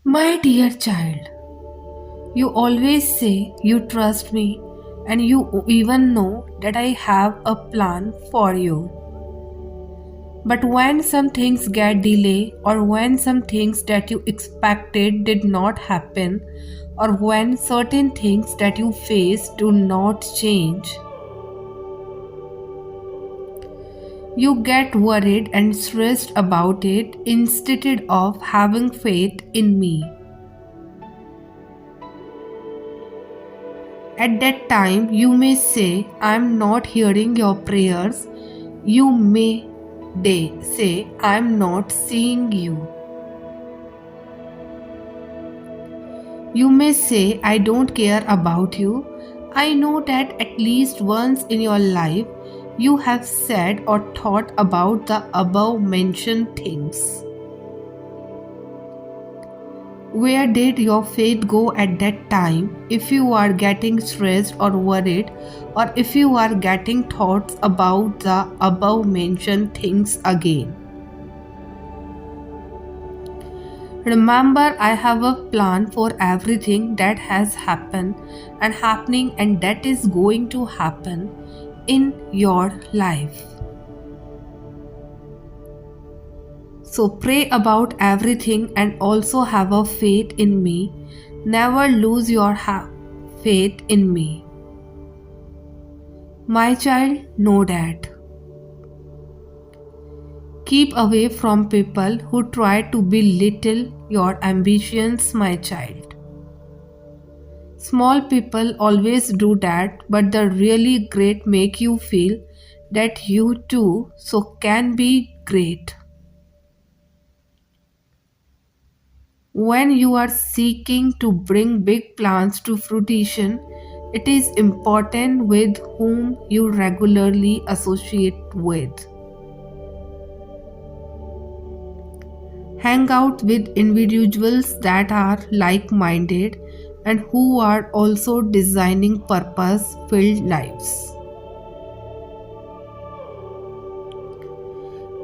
My dear child, you always say you trust me and you even know that I have a plan for you. But when some things get delayed, or when some things that you expected did not happen, or when certain things that you face do not change, you get worried and stressed about it instead of having faith in me. At that time, you may say, I am not hearing your prayers. You may say, I am not seeing you. You may say, I don't care about you. I know that at least once in your life, you have said or thought about the above mentioned things. Where did your faith go at that time if you are getting stressed or worried, or if you are getting thoughts about the above mentioned things again? Remember, I have a plan for everything that has happened and happening and that is going to happen in your life. So pray about everything and also have a faith in me. Never lose your faith in me. My child, know that. Keep away from people who try to belittle your ambitions, my child. Small people always do that, but the really great make you feel that you too so can be great. When you are seeking to bring big plans to fruition, it is important with whom you regularly associate with. Hang out with individuals that are like minded and who are also designing purpose filled lives.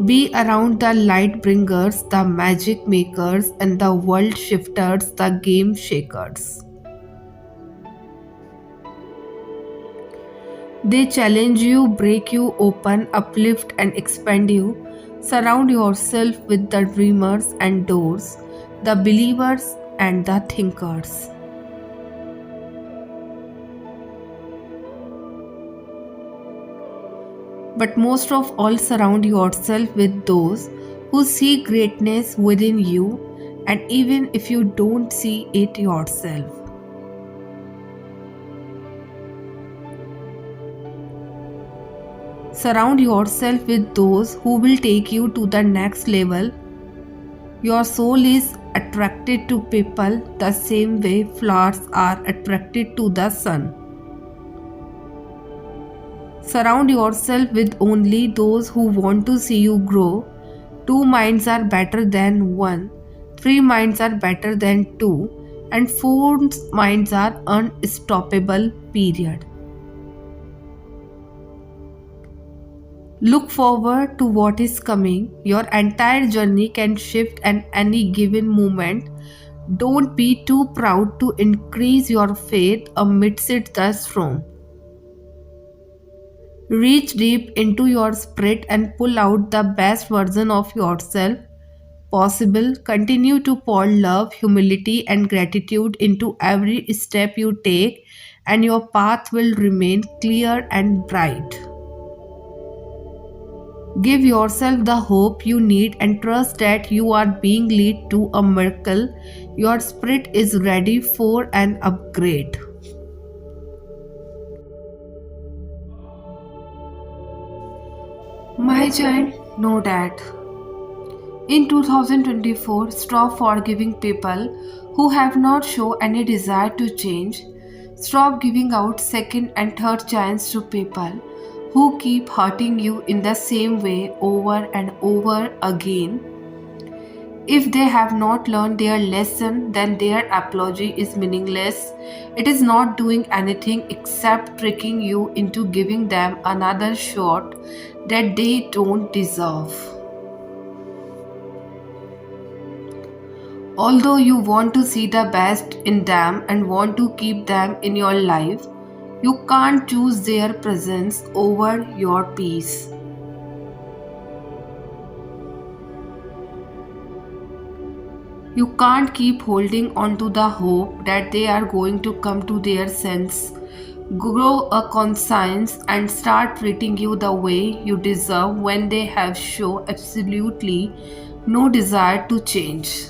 Be around the light bringers, the magic makers, and the world shifters, the game shakers. They challenge you, break you open, uplift, and expand you. Surround yourself with the dreamers and doers, the believers and the thinkers. But most of all, surround yourself with those who see greatness within you, and even if you don't see it yourself. Surround yourself with those who will take you to the next level. Your soul is attracted to people the same way flowers are attracted to the sun. Surround yourself with only those who want to see you grow. 2 minds are better than 1, 3 minds are better than 2, and 4 minds are unstoppable, period. Look forward to what is coming. Your entire journey can shift at any given moment. Don't be too proud to increase your faith amidst the storm. Reach deep into your spirit and pull out the best version of yourself possible. Continue to pour love, humility, and gratitude into every step you take, and your path will remain clear and bright. Give yourself the hope you need and trust that you are being led to a miracle. Your spirit is ready for an upgrade. My child, know that. In 2024, stop forgiving people who have not shown any desire to change. Stop giving out second and third chance to people who keep hurting you in the same way over and over again. If they have not learned their lesson, then their apology is meaningless. It is not doing anything except tricking you into giving them another shot that they don't deserve. Although you want to see the best in them and want to keep them in your life, you can't choose their presence over your peace. You can't keep holding on to the hope that they are going to come to their sense, grow a conscience, and start treating you the way you deserve when they have shown absolutely no desire to change.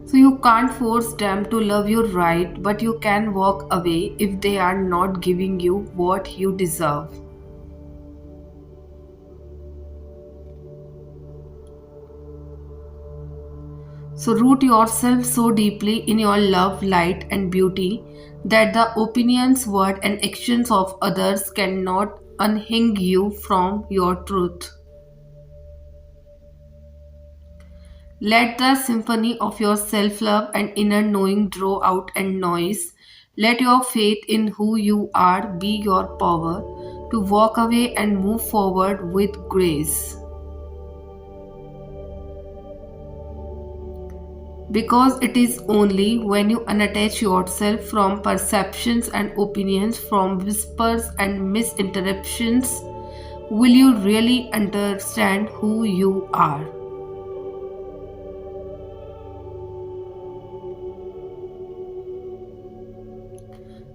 So you can't force them to love you right, but you can walk away if they are not giving you what you deserve. So root yourself so deeply in your love, light, and beauty that the opinions, words, and actions of others cannot unhinge you from your truth. Let the symphony of your self love and inner knowing draw out and noise. Let your faith in who you are be your power to walk away and move forward with grace. Because it is only when you unattach yourself from perceptions and opinions, from whispers and misinterruptions, will you really understand who you are.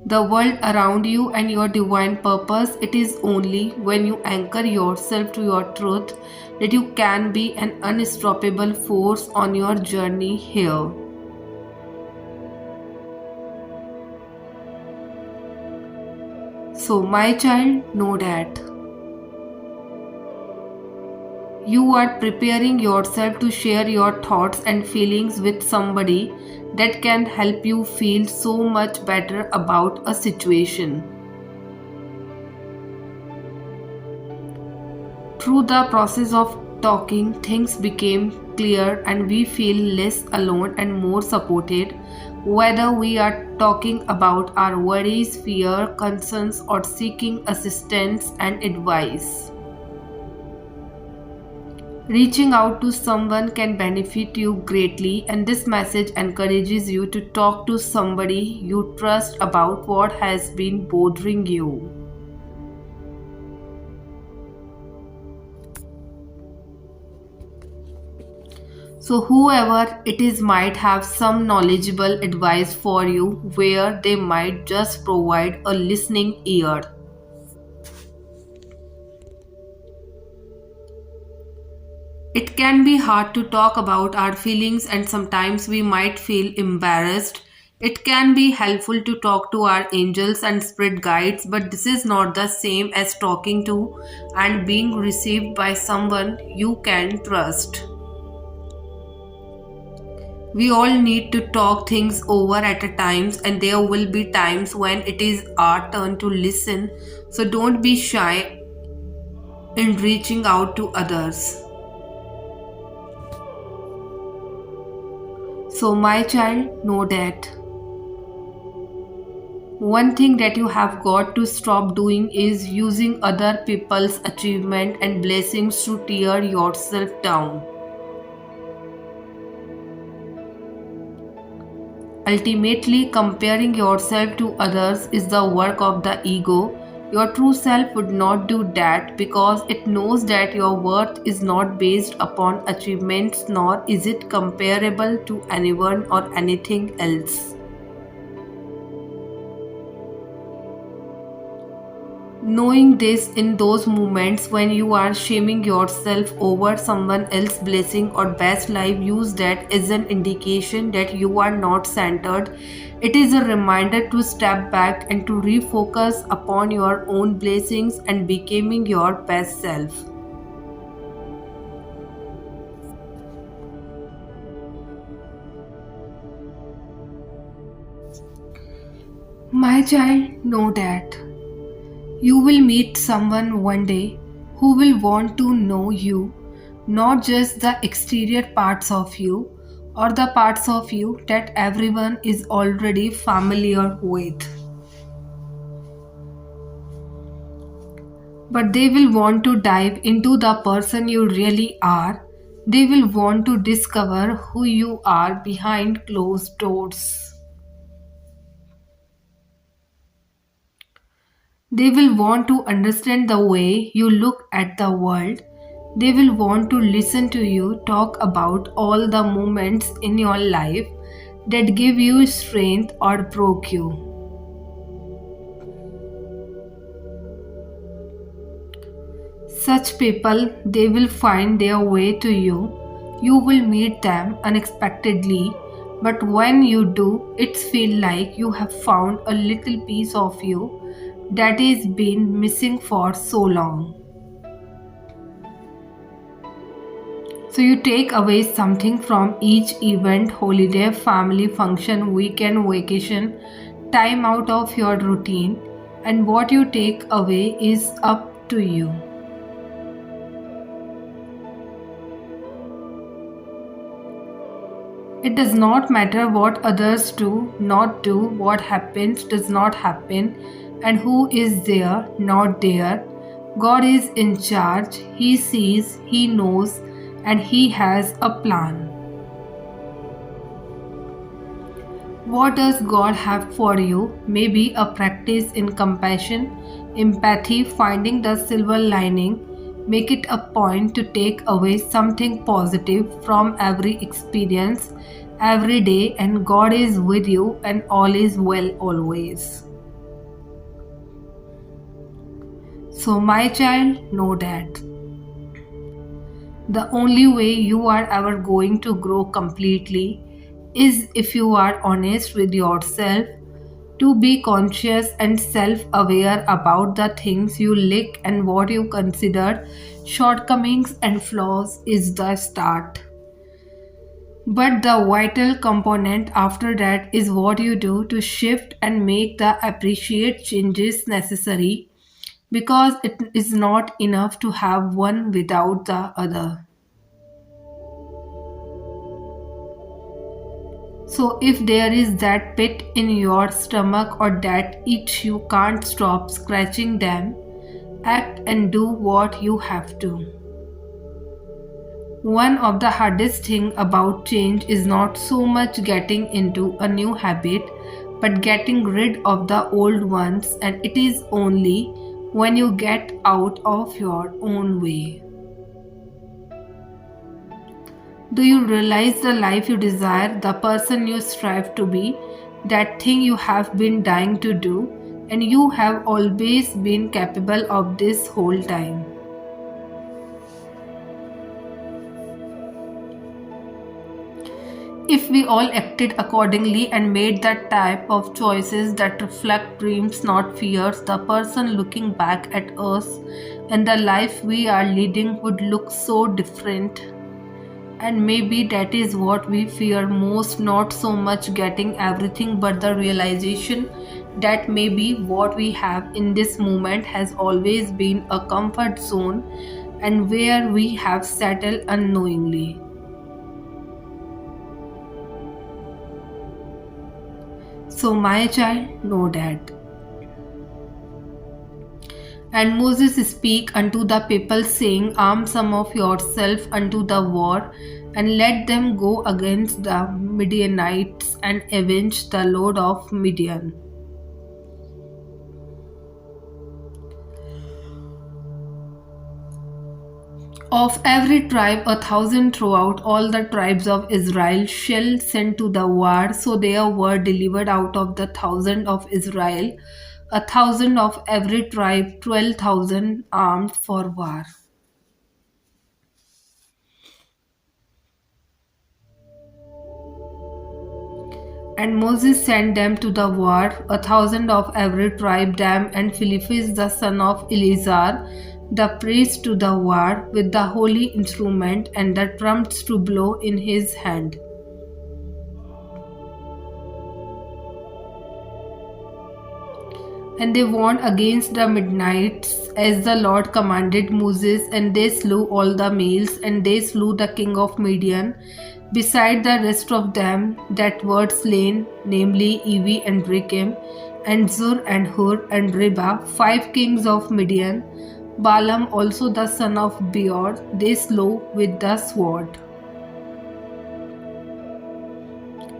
The world around you and your divine purpose, it is only when you anchor yourself to your truth that you can be an unstoppable force on your journey here. So, my child, know that you are preparing yourself to share your thoughts and feelings with somebody that can help you feel so much better about a situation. Through the process of talking, things became clear and we feel less alone and more supported, whether we are talking about our worries, fear, concerns, or seeking assistance and advice. Reaching out to someone can benefit you greatly, and this message encourages you to talk to somebody you trust about what has been bothering you. So, whoever it is might have some knowledgeable advice for you where they might just provide a listening ear. It can be hard to talk about our feelings, and sometimes we might feel embarrassed. It can be helpful to talk to our angels and spirit guides, but this is not the same as talking to and being received by someone you can trust. We all need to talk things over at a times, and there will be times when it is our turn to listen. So don't be shy in reaching out to others. So my child, know that one thing that you have got to stop doing is using other people's achievement and blessings to tear yourself down. Ultimately, comparing yourself to others is the work of the ego. Your true self would not do that because it knows that your worth is not based upon achievements nor is it comparable to anyone or anything else. Knowing this in those moments when you are shaming yourself over someone else's blessing or best life, use that as an indication that you are not centered. It is a reminder to step back and to refocus upon your own blessings and becoming your best self. My child, know that you will meet someone one day who will want to know you, not just the exterior parts of you or the parts of you that everyone is already familiar with, but they will want to dive into the person you really are. They will want to discover who you are behind closed doors. They will want to understand the way you look at the world. They will want to listen to you talk about all the moments in your life that give you strength or broke you. Such people, they will find their way to you. You will meet them unexpectedly, but when you do, it feels like you have found a little piece of you that is been missing for so long. So you take away something from each event, holiday, family function, weekend, vacation, time out of your routine, and what you take away is up to you. It does not matter what others do, not do, what happens, does not happen, and who is there, not there. God is in charge, He sees, He knows, and He has a plan. What does God have for you? Maybe a practice in compassion, empathy, finding the silver lining. Make it a point to take away something positive from every experience, every day, and God is with you, and all is well always. So, my child, know that the only way you are ever going to grow completely is if you are honest with yourself, to be conscious and self aware about the things you lack and what you consider shortcomings and flaws is the start. But the vital component after that is what you do to shift and make the appreciate changes necessary, because it is not enough to have one without the other. So, if there is that pit in your stomach or that itch you can't stop scratching them, act and do what you have to. One of the hardest things about change is not so much getting into a new habit, but getting rid of the old ones, and it is only when you get out of your own way. Do you realize the life you desire, the person you strive to be, that thing you have been dying to do, and you have always been capable of this whole time? If we all acted accordingly and made that type of choices that reflect dreams, not fears, the person looking back at us and the life we are leading would look so different. And maybe that is what we fear most, not so much getting everything, but the realization that maybe what we have in this moment has always been a comfort zone and where we have settled unknowingly. So, my child, know that. And Moses spake unto the people, saying, arm some of yourself unto the war, and let them go against the Midianites, and avenge the Lord of Midian. Of every tribe 1,000 throughout all the tribes of Israel shall send to the war. So there were delivered out of the 1,000 of Israel 1,000 of every tribe, 12,000 armed for war. And Moses sent them to the war, 1,000 of every tribe, Dan, and Philippus the son of Eleazar, the priest, to the war, with the holy instrument and the trumpets to blow in his hand. And they won against the Midianites, as the Lord commanded Moses, and they slew all the males, and they slew the king of Midian, beside the rest of them that were slain, namely Evi and Rekem, and Zur and Hur and Reba, 5 kings of Midian. Balaam, also the son of Beor, they slew with the sword.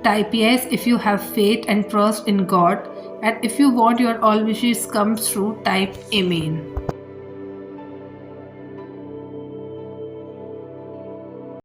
Type yes if you have faith and trust in God, and if you want your all wishes come true, type Amen.